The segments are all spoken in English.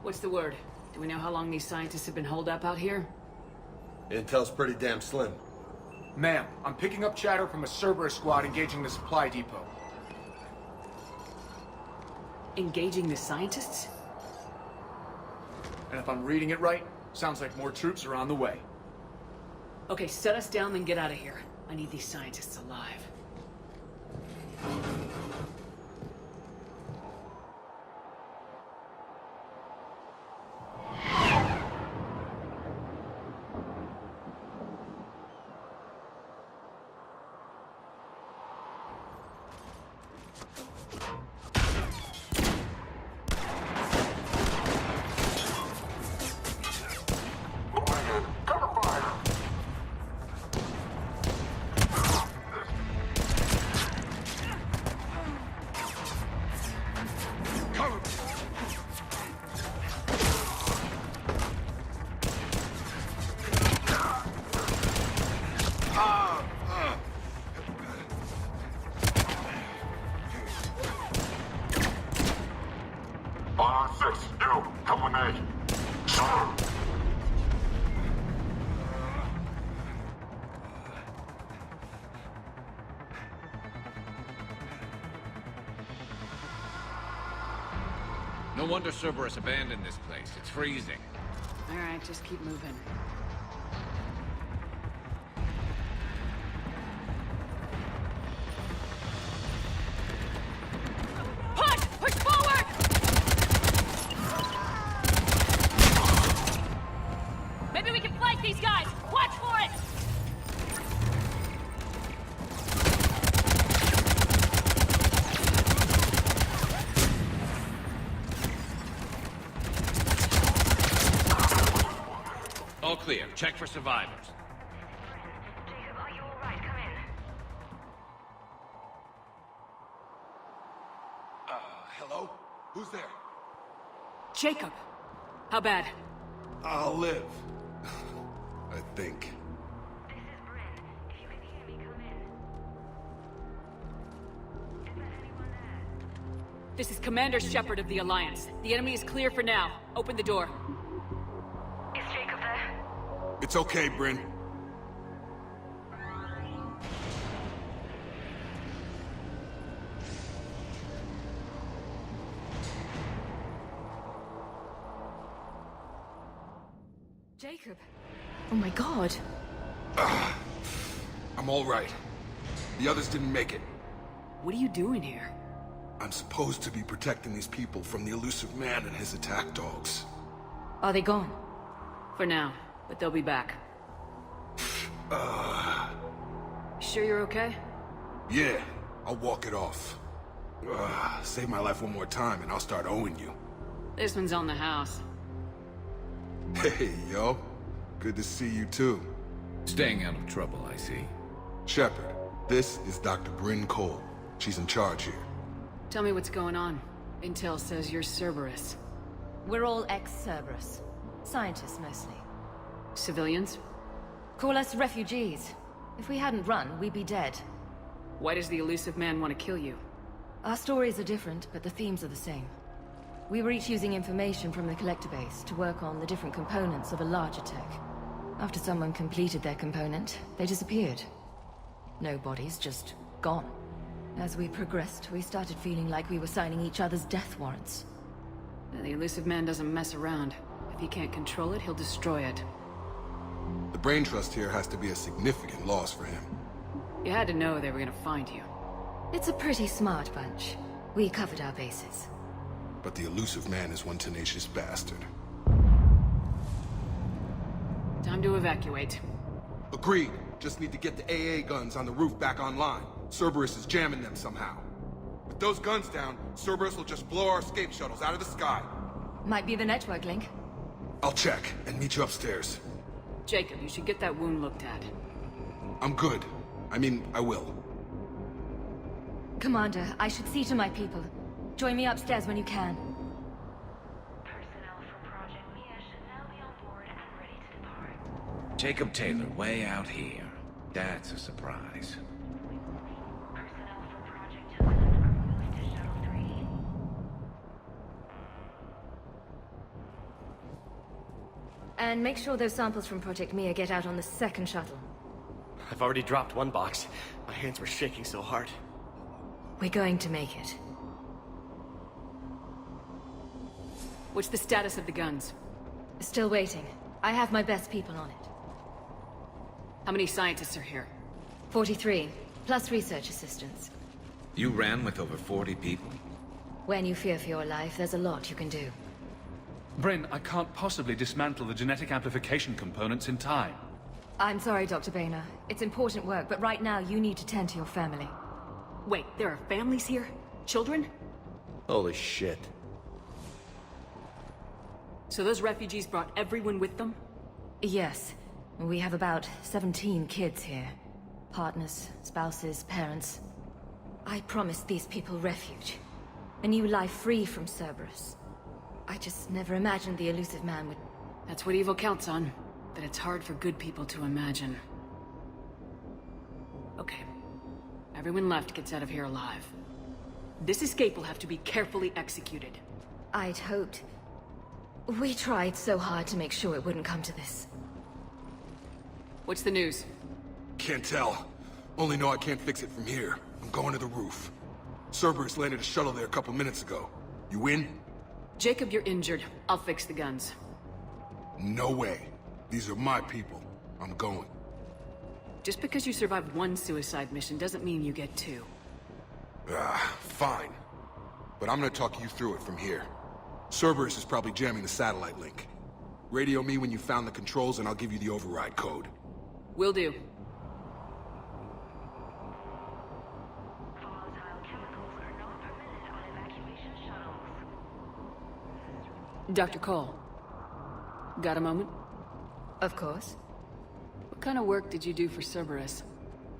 What's the word? Do we know how long these scientists have been holed up out here? Intel's pretty damn slim. Ma'am, I'm picking up chatter from a Cerberus squad engaging the supply depot. Engaging the scientists? And if I'm reading it right, sounds like more troops are on the way. Okay, set us down, then get out of here. I need these scientists alive. No wonder Cerberus abandoned this place. It's freezing. Alright, just keep moving. Push! Push forward! Maybe we can flank these guys! Watch for it! All clear. Check for survivors. Jacob, are you alright? Come in. Hello? Who's there? Jacob! How bad? I'll live. I think. This is Bryn. If you can hear me, come in. Is there anyone there? This is Commander Shepard of the Alliance. The enemy is clear for now. Open the door. Is Jacob there? It's okay, Bryn. Jacob! Oh my god! I'm all right. The others didn't make it. What are you doing here? I'm supposed to be protecting these people from the elusive man and his attack dogs. Are they gone? For now, but they'll be back. Sure you're okay? Yeah, I'll walk it off. Save my life one more time and I'll start owing you. This one's on the house. Hey, yo. Good to see you too. Staying out of trouble, I see. Shepard, this is Dr. Bryn Cole. She's in charge here. Tell me what's going on. Intel says you're Cerberus. We're all ex-Cerberus. Scientists, mostly. Civilians? Call us refugees. If we hadn't run, we'd be dead. Why does the elusive man want to kill you? Our stories are different, but the themes are the same. We were each using information from the collector base to work on the different components of a larger tech. After someone completed their component, they disappeared. No bodies, just gone. As we progressed, we started feeling like we were signing each other's death warrants. The elusive man doesn't mess around. If he can't control it, he'll destroy it. The brain trust here has to be a significant loss for him. You had to know they were gonna find you. It's a pretty smart bunch. We covered our bases. But the elusive man is one tenacious bastard. Time to evacuate. Agreed. Just need to get the AA guns on the roof back online. Cerberus is jamming them somehow. With those guns down, Cerberus will just blow our escape shuttles out of the sky. Might be the network link. I'll check and meet you upstairs. Jacob, you should get that wound looked at. I'm good. I mean, I will. Commander, I should see to my people. Join me upstairs when you can. Personnel from Project Mia should now be on board and ready to depart. Jacob Taylor, way out here. That's a surprise. Personnel from Project 20 are moved to Shuttle 3. And make sure those samples from Project Mia get out on the second shuttle. I've already dropped one box. My hands were shaking so hard. We're going to make it. What's the status of the guns? Still waiting. I have my best people on it. How many scientists are here? 43, plus research assistants. You ran with over 40 people. When you fear for your life, there's a lot you can do. Bryn, I can't possibly dismantle the genetic amplification components in time. I'm sorry, Dr. Boehner. It's important work, but right now you need to tend to your family. Wait, there are families here? Children? Holy shit. So those refugees brought everyone with them? Yes. We have about 17 kids here. Partners, spouses, parents. I promised these people refuge. A new life free from Cerberus. I just never imagined the elusive man would... That's what evil counts on. That it's hard for good people to imagine. Okay. Everyone left gets out of here alive. This escape will have to be carefully executed. I'd hoped. We tried so hard to make sure it wouldn't come to this. What's the news? Can't tell. Only know I can't fix it from here. I'm going to the roof. Cerberus landed a shuttle there a couple minutes ago. You in? Jacob, you're injured. I'll fix the guns. No way. These are my people. I'm going. Just because you survived one suicide mission doesn't mean you get two. Fine. But I'm gonna talk you through it from here. Cerberus is probably jamming the satellite link. Radio me when you found the controls and I'll give you the override code. Will do. Volatile chemicals are not permitted on evacuation shuttles. Dr. Cole. Got a moment? Of course. What kind of work did you do for Cerberus?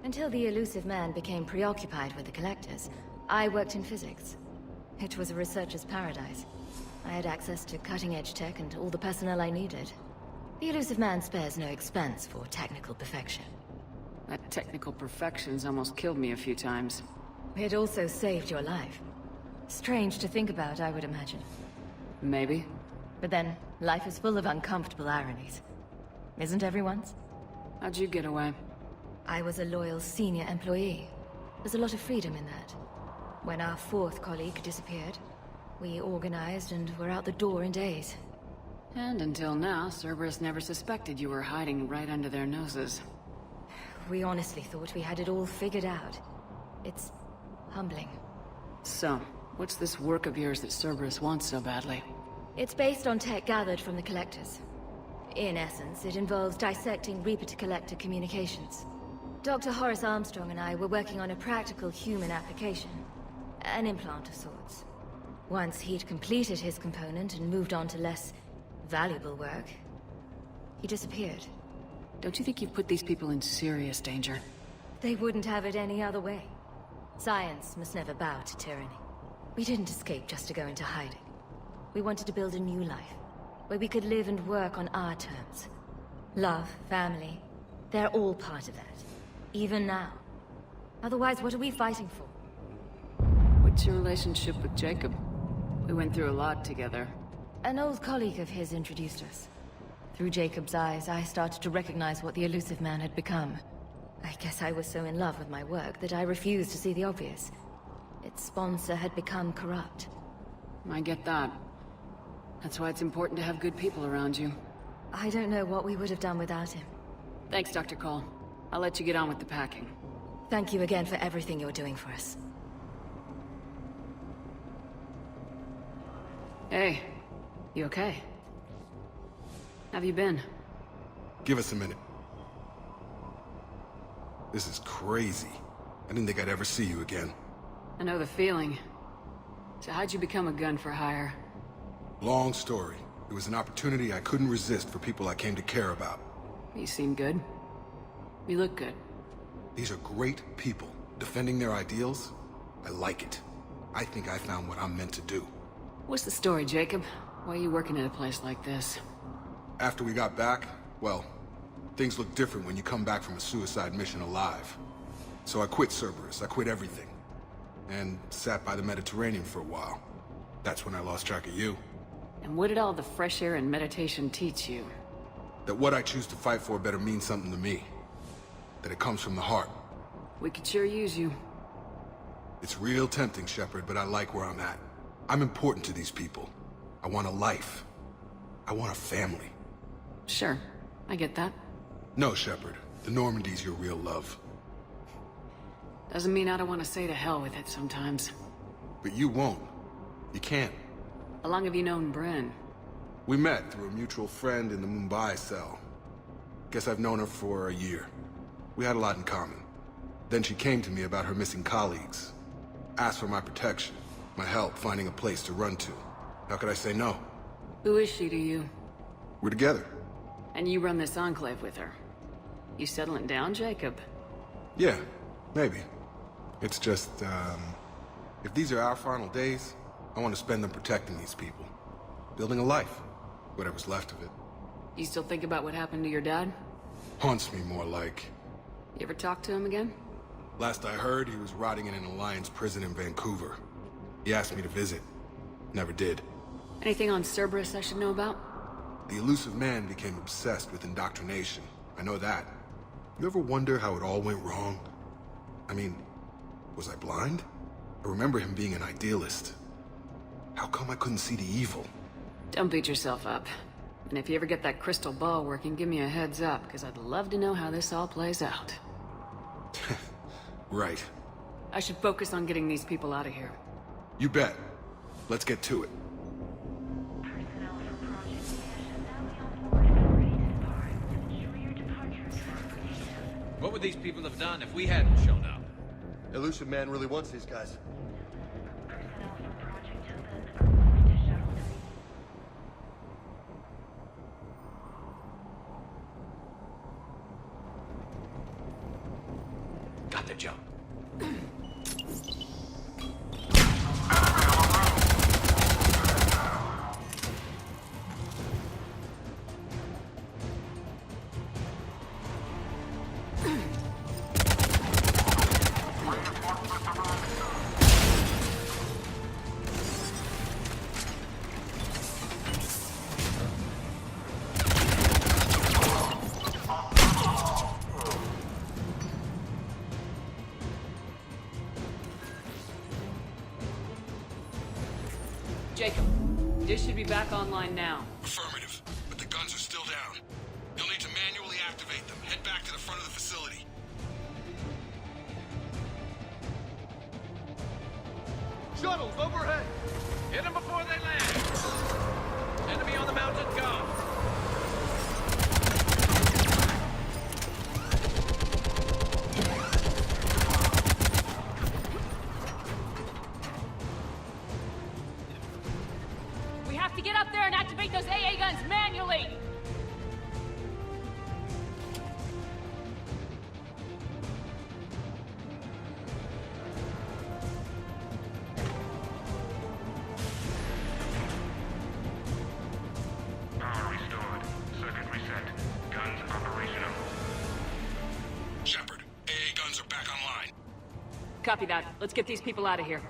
Until the elusive man became preoccupied with the Collectors, I worked in physics. It was a researcher's paradise. I had access to cutting-edge tech and all the personnel I needed. The elusive man spares no expense for technical perfection. That technical perfection's almost killed me a few times. It also saved your life. Strange to think about, I would imagine. Maybe. But then, life is full of uncomfortable ironies. Isn't everyone's? How'd you get away? I was a loyal senior employee. There's a lot of freedom in that. When our fourth colleague disappeared, we organized and were out the door in days. And until now, Cerberus never suspected you were hiding right under their noses. We honestly thought we had it all figured out. It's humbling. So, what's this work of yours that Cerberus wants so badly? It's based on tech gathered from the Collectors. In essence, it involves dissecting Reaper-to-Collector communications. Dr. Horace Armstrong and I were working on a practical human application. An implant of sorts. Once he'd completed his component and moved on to less valuable work, he disappeared. Don't you think you've put these people in serious danger? They wouldn't have it any other way. Science must never bow to tyranny. We didn't escape just to go into hiding. We wanted to build a new life, where we could live and work on our terms. Love, family, they're all part of that. Even now. Otherwise, what are we fighting for? What's your relationship with Jacob? We went through a lot together. An old colleague of his introduced us. Through Jacob's eyes, I started to recognize what the elusive man had become. I guess I was so in love with my work that I refused to see the obvious. Its sponsor had become corrupt. I get that. That's why it's important to have good people around you. I don't know what we would have done without him. Thanks, Dr. Cole. I'll let you get on with the packing. Thank you again for everything you're doing for us. Hey, you okay? Have you been? Give us a minute. This is crazy. I didn't think I'd ever see you again. I know the feeling. So how'd you become a gun for hire? Long story. It was an opportunity I couldn't resist for people I came to care about. You seem good. You look good. These are great people, defending their ideals. I like it. I think I found what I'm meant to do. What's the story, Jacob? Why are you working at a place like this? After we got back, well, things look different when you come back from a suicide mission alive. So I quit Cerberus, I quit everything. And sat by the Mediterranean for a while. That's when I lost track of you. And what did all the fresh air and meditation teach you? That what I choose to fight for better mean something to me. That it comes from the heart. We could sure use you. It's real tempting, Shepard, but I like where I'm at. I'm important to these people. I want a life. I want a family. Sure, I get that. No, Shepard. The Normandy's your real love. Doesn't mean I don't want to say to hell with it sometimes. But you won't. You can't. How long have you known Bryn? We met through a mutual friend in the Mumbai cell. Guess I've known her for a year. We had a lot in common. Then she came to me about her missing colleagues. Asked for my protection, my help finding a place to run to. How could I say no? Who is she to you? We're together. And you run this enclave with her. You settling down, Jacob? Yeah, maybe. It's just, if these are our final days, I want to spend them protecting these people. Building a life. Whatever's left of it. You still think about what happened to your dad? Haunts me more like. You ever talk to him again? Last I heard, he was rotting in an Alliance prison in Vancouver. He asked me to visit. Never did. Anything on Cerberus I should know about? The elusive man became obsessed with indoctrination. I know that. You ever wonder how it all went wrong? I mean, was I blind? I remember him being an idealist. How come I couldn't see the evil? Don't beat yourself up. And if you ever get that crystal ball working, give me a heads up, because I'd love to know how this all plays out. Right. I should focus on getting these people out of here. You bet. Let's get to it. Personnel from Project should now be on board and ready to depart to ensure your departure is safe. What would these people have done if we hadn't shown up? Elusive man really wants these guys. Personnel from Project are moved to Shuttle 3. Got the jump. Jacob, this should be back online now. Affirmative. But the guns are still down. You'll need to manually activate them. Head back to the front of the facility. Shuttles overhead! Hit them before they land! Enemy on the mountain, go! We have to get up there and activate those AA guns manually! Power restored. Circuit reset. Guns operational. Shepard, AA guns are back online. Copy that. Let's get these people out of here.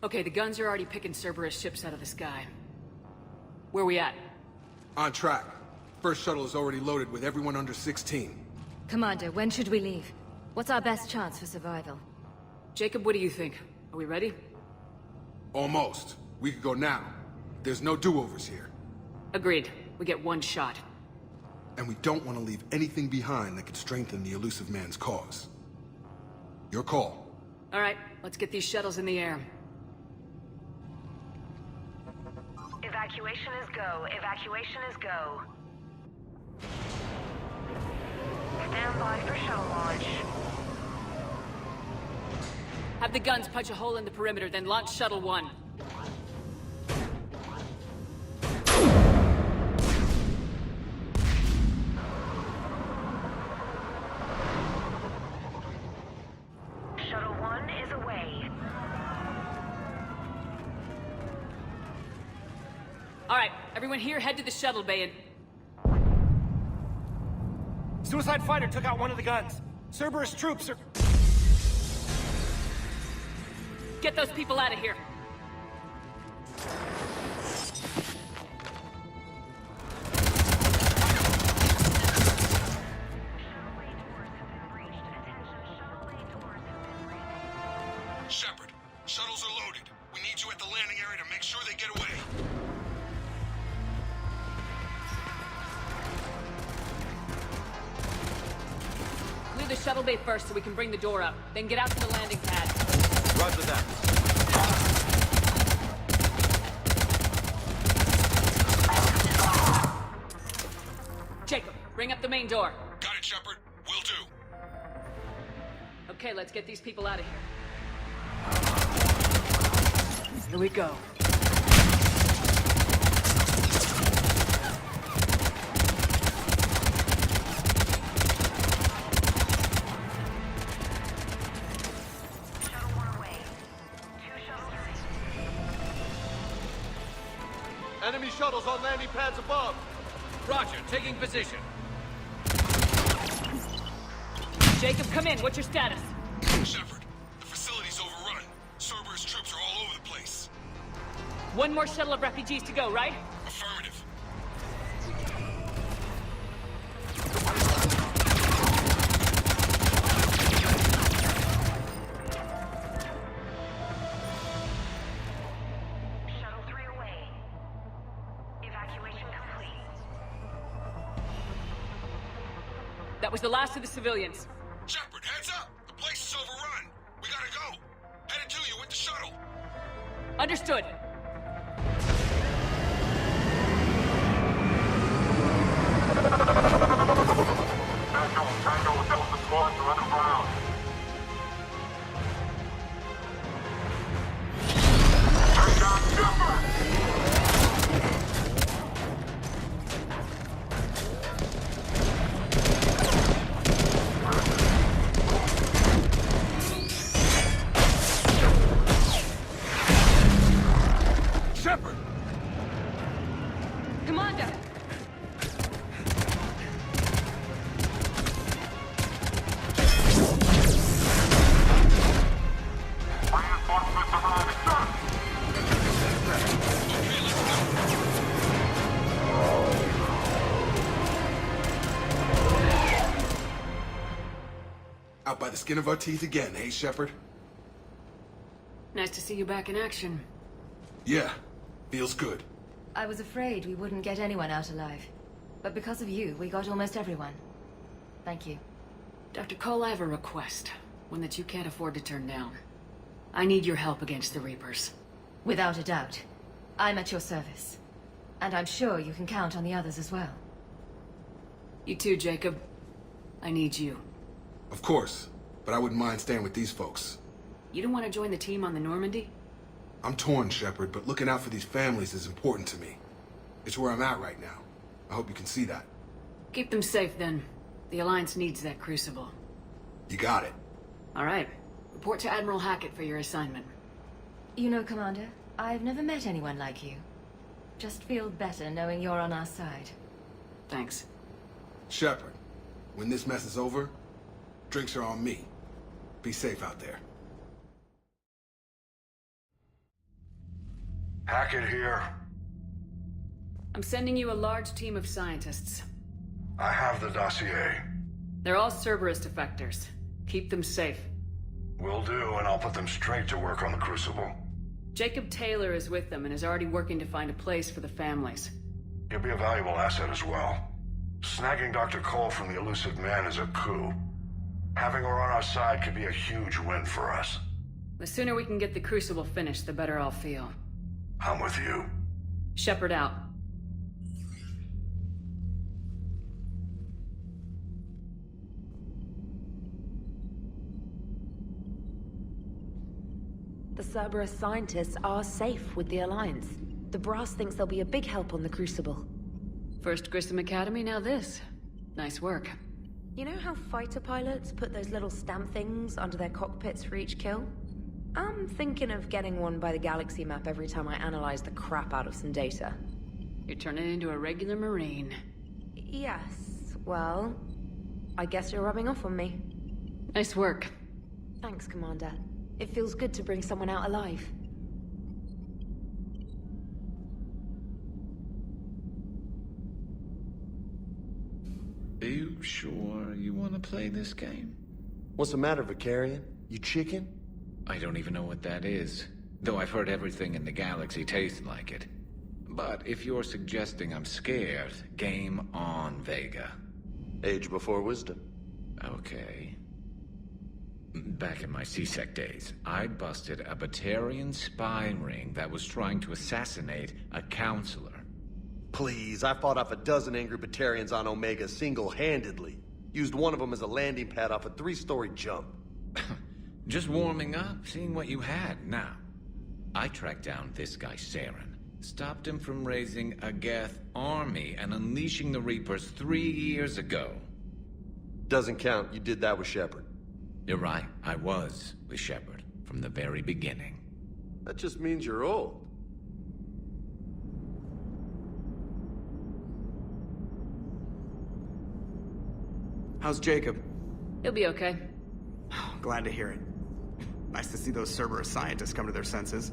Okay, the guns are already picking Cerberus ships out of the sky. Where we at? On track. First shuttle is already loaded with everyone under 16. Commander, when should we leave? What's our best chance for survival? Jacob, what do you think? Are we ready? Almost. We could go now. There's no do-overs here. Agreed. We get one shot. And we don't want to leave anything behind that could strengthen the elusive man's cause. Your call. All right, let's get these shuttles in the air. Evacuation is go. Evacuation is go. Stand by for shuttle launch. Have the guns punch a hole in the perimeter, then launch Shuttle 1. Shuttle 1 is away. All right, everyone here, head to the shuttle bay and... Suicide fighter took out one of the guns. Cerberus troops are... Get those people out of here. Shepard, shuttles are loaded. We need you at the landing area to make sure they get away. Clear the shuttle bay first so we can bring the door up. Then get out to the landing pad. Roger that. Jacob, bring up the main door. Got it, Shepard. Will do. Okay, let's get these people out of here. Here we go. Shuttle 1 away. 2 shuttles remaining. Enemy shuttles on landing pads above. Roger, taking position. Jacob, come in. What's your status? Shepard, the facility's overrun. Cerberus troops are all over the place. One more shuttle of refugees to go, right? Affirmative. Shuttle 3 away. Evacuation complete. That was the last of the civilians. Shepard, heads up! The place is overrun. We gotta go. Headed to you with the shuttle. Understood. Tango with Delta squads are underground. Take down Shepard! Shepard! Commander! Reinforcements arriving, sir! Out by the skin of our teeth again, eh, Shepard? Nice to see you back in action. Yeah, feels good. I was afraid we wouldn't get anyone out alive. But because of you, we got almost everyone. Thank you. Dr. Cole, I have a request. One that you can't afford to turn down. I need your help against the Reapers. Without a doubt. I'm at your service. And I'm sure you can count on the others as well. You too, Jacob. I need you. Of course, but I wouldn't mind staying with these folks. You don't want to join the team on the Normandy? I'm torn, Shepard, but looking out for these families is important to me. It's where I'm at right now. I hope you can see that. Keep them safe, then. The Alliance needs that crucible. You got it. All right. Report to Admiral Hackett for your assignment. You know, Commander, I've never met anyone like you. Just feel better knowing you're on our side. Thanks. Shepard, when this mess is over, drinks are on me. Be safe out there. Hackett here. I'm sending you a large team of scientists. I have the dossier. They're all Cerberus defectors. Keep them safe. Will do, and I'll put them straight to work on the Crucible. Jacob Taylor is with them and is already working to find a place for the families. He'll be a valuable asset as well. Snagging Dr. Cole from the elusive man is a coup. Having her on our side could be a huge win for us. The sooner we can get the Crucible finished, the better I'll feel. I'm with you. Shepard out. The Cerberus scientists are safe with the Alliance. The Brass thinks they'll be a big help on the Crucible. First Grissom Academy, now this. Nice work. You know how fighter pilots put those little stamp things under their cockpits for each kill? I'm thinking of getting one by the galaxy map every time I analyze the crap out of some data. You're turning into a regular Marine. Yes, well, I guess you're rubbing off on me. Nice work. Thanks, Commander. It feels good to bring someone out alive. sure you want to play this game? What's the matter, Vicarian? You chicken? I don't even know what that is, though I've heard everything in the galaxy tastes like it. But if you're suggesting I'm scared, game on, Vega. Age before wisdom. Okay. Back in my C-Sec days, I busted a Batarian spy ring that was trying to assassinate a counselor. Please, I fought off a dozen angry Batarians on Omega single-handedly. Used one of them as a landing pad off a 3-story jump. Just warming up, seeing what you had. Now, I tracked down this guy, Saren. Stopped him from raising a Geth army and unleashing the Reapers 3 years ago. Doesn't count. You did that with Shepard. You're right. I was with Shepard from the very beginning. That just means you're old. How's Jacob? He'll be okay. Glad to hear it. Nice to see those Cerberus scientists come to their senses.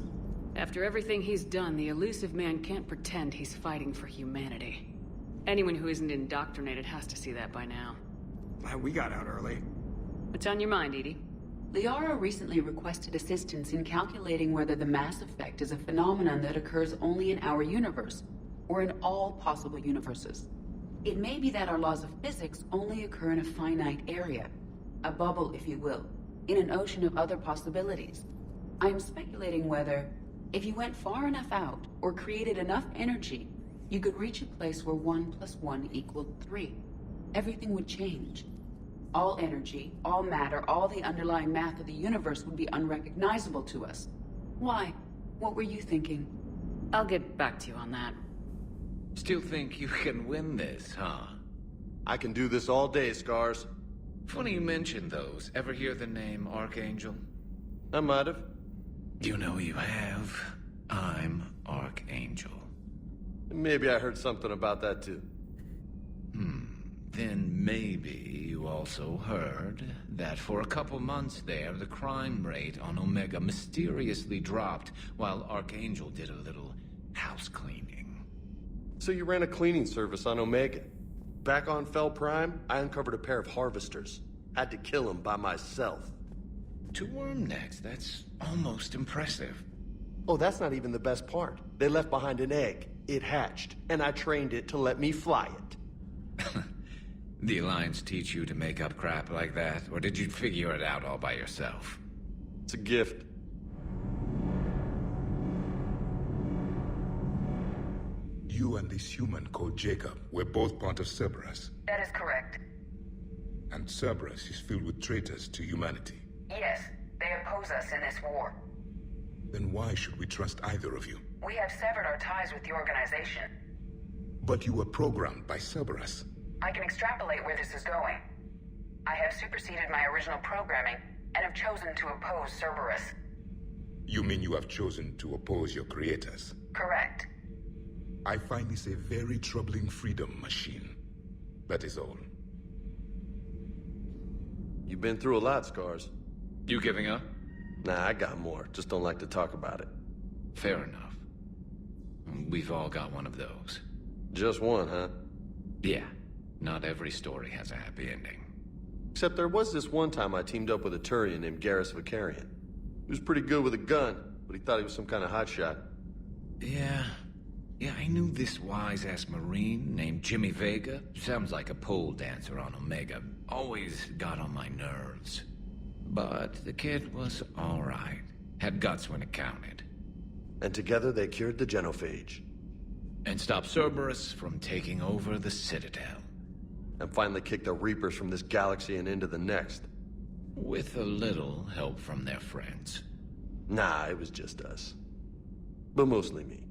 After everything he's done, the elusive man can't pretend he's fighting for humanity. Anyone who isn't indoctrinated has to see that by now. Glad we got out early. What's on your mind, Edie? Liara recently requested assistance in calculating whether the mass effect is a phenomenon that occurs only in our universe, or in all possible universes. It may be that our laws of physics only occur in a finite area, a bubble, if you will, in an ocean of other possibilities. I am speculating whether, if you went far enough out, or created enough energy, you could reach a place where 1 + 1 = 3. Everything would change. All energy, all matter, all the underlying math of the universe would be unrecognizable to us. Why? What were you thinking? I'll get back to you on that. Still think you can win this, huh? I can do this all day, Scars. Funny you mention those. Ever hear the name Archangel? I might have. You know you have. I'm Archangel. Maybe I heard something about that too. Then maybe you also heard that for a couple months there, the crime rate on Omega mysteriously dropped while Archangel did a little house cleaning. So you ran a cleaning service on Omega. Back on Fel Prime, I uncovered a pair of harvesters. Had to kill them by myself. 2 worm necks, that's almost impressive. Oh, that's not even the best part. They left behind an egg. It hatched, and I trained it to let me fly it. The Alliance teach you to make up crap like that, or did you figure it out all by yourself? It's a gift. You and this human called Jacob were both part of Cerberus. That is correct. And Cerberus is filled with traitors to humanity. Yes, they oppose us in this war. Then why should we trust either of you? We have severed our ties with the organization. But you were programmed by Cerberus. I can extrapolate where this is going. I have superseded my original programming and have chosen to oppose Cerberus. You mean you have chosen to oppose your creators? Correct. I find this a very troubling freedom machine. That is all. You've been through a lot, Scars. You giving up? Nah, I got more. Just don't like to talk about it. Fair enough. We've all got one of those. Just one, huh? Yeah. Not every story has a happy ending. Except there was this one time I teamed up with a Turian named Garrus Vicarian. He was pretty good with a gun, but he thought he was some kind of hotshot. Yeah, I knew this wise-ass Marine named Jimmy Vega. Sounds like a pole dancer on Omega. Always got on my nerves. But the kid was alright. Had guts when it counted. And together they cured the genophage. And stopped Cerberus from taking over the Citadel. And finally kicked the Reapers from this galaxy and into the next. With a little help from their friends. Nah, it was just us. But mostly me.